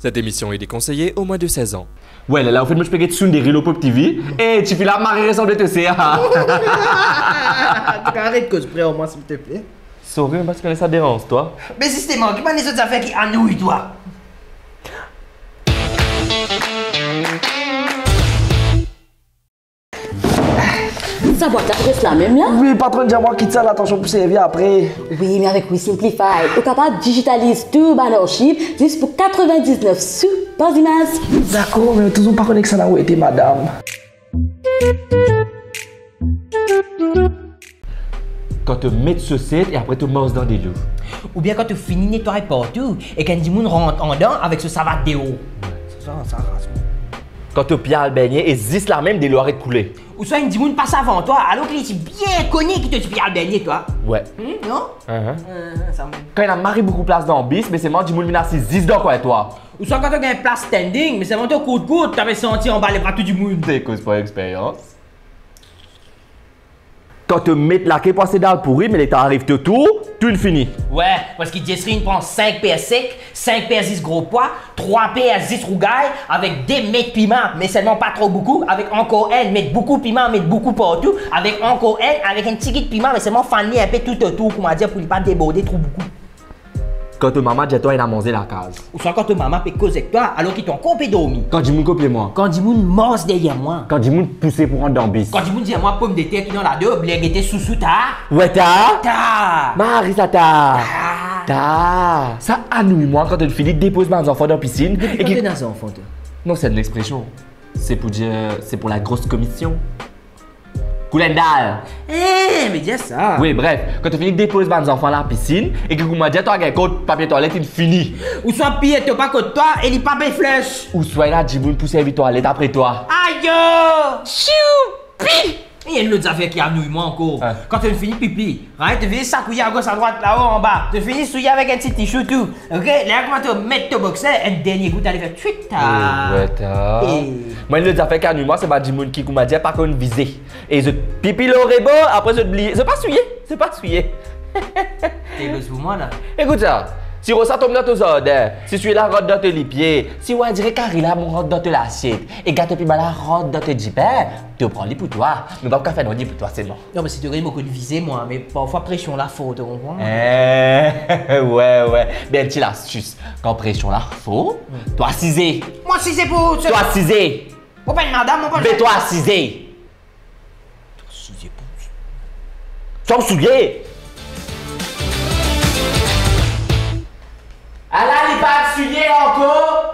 Cette émission est déconseillée aux moins de 16 ans. Ouais, là, au fait, moi, je peux get soon des Rilo Pop TV. Et tu fais la marée ressemble de ça. Arrête que je prie au moins, s'il te plaît. Sorry, parce que ça dérange, toi. Mais si c'était moi, qui les autres affaires qui annouillent, toi? Ça boîte reste la même là? Oui, patron, dis-moi quitte ça, l'attention pour servir après. Oui, mais avec WeSimplify, on est capable de digitaliser tout dans l'archive juste pour 99 sous par image. D'accord, mais toujours pas connaître ça là où était madame. Quand tu mets ce set et après tu manges dans des loups. Ou bien quand tu finis de nettoyer partout et qu'un monde rentre en dedans avec ce savate de haut. Ça rase. Quand tu piales le beignet et zis la même des l'eau arrête de couler. Ou soit un monde passe avant toi alors qu'il est bien connu qui te piale le beignet, toi. Ouais. Non? Ça me... Quand il a marré beaucoup de place dans le bis, mais c'est moi du monde qui a zis dans quoi toi. Ou soit quand tu as une place standing, mais c'est vraiment coup de coude, tu avais senti en bas les bras tout du monde. C'est cause pour expérience. Quand tu mets la quai passé dans le pourri, mais l'état arrive de tout, tu le finis. Ouais, parce que Jesserine prend 5 PS sec, 5 PS 10 gros poids, 3 PS 10 rougailles, avec des mètres piment, mais seulement pas trop beaucoup, avec encore un, mettre beaucoup piment, mettre beaucoup partout, avec encore un, avec un petit de piment, mais seulement faner un peu tout autour, comment dire, pour ne pas déborder trop beaucoup. Quand tu maman dit toi, il a mangé la case. Ou soit quand ta maman peut causer avec toi, alors qu'ils t'ont coupé dormi. Quand du monde copie moi. Quand du monde morse derrière moi. Quand du monde poussé pour rentrer dans le bis. Quand du monde dit à moi, pomme de terre qui dans la deux, blague était sous ta. Ouais, t'as. Ta. Marie, ça t'a. T'as. Ça annouille moi quand tu finis dépose mes enfants dans la piscine. Et qui dans un enfant, toi? Non, c'est une expression. C'est pour dire. C'est pour la grosse commission. Coulendal. Eh, mais dis ça. Oui, bref, quand tu finis de déposer mes enfants dans la piscine et que vous m'avez dit, toi, un code papier toilette, il finit. Ou soit pire, t'as pas contre toi et il pas bien flèche. Ou soit là, du monde pour servir toilette après toi. Aïe! Choupi! Il y a une autre affaire qui annouille moi encore. Hein? Quand tu finis pipi, hein, tu viens s'accouiller à gauche, à droite, là-haut, en bas. Tu finis souiller avec un petit t-shirt tout. Ok? Là, comment tu mets ton boxer, un dernier coup, t'allais faire tweet. Ouais, t'as. Moi, une autre affaire qui annouille moi, c'est pas du monde qui m'a dit, par contre, visé. Et je pipi l'aurait beau, après je oublié. C'est pas souillé. C'est pas souillé. T'es le pour moi là. Écoute ça. Si Rosa tombe dans tes ordres, si tu es là, rentre dans tes pieds, si on dirait Carilla rentre dans tes l'assiette, et gâteau pimala rentre dans tes jipes, tu prends les pour toi. Mais pas faire non pour toi, c'est non. Non, mais c'est de beaucoup de viser, moi, mais parfois pression la faute, tu comprends? Ouais. Bien, petite astuce. Quand pression là, faut, toi cisé. Moi, si c'est pour. Toi cisé. Moi, pas une madame, moi, pas. Mais toi cisé. Toi cisé pour. Sois souillé. Ah là, il n'est pas souillé encore.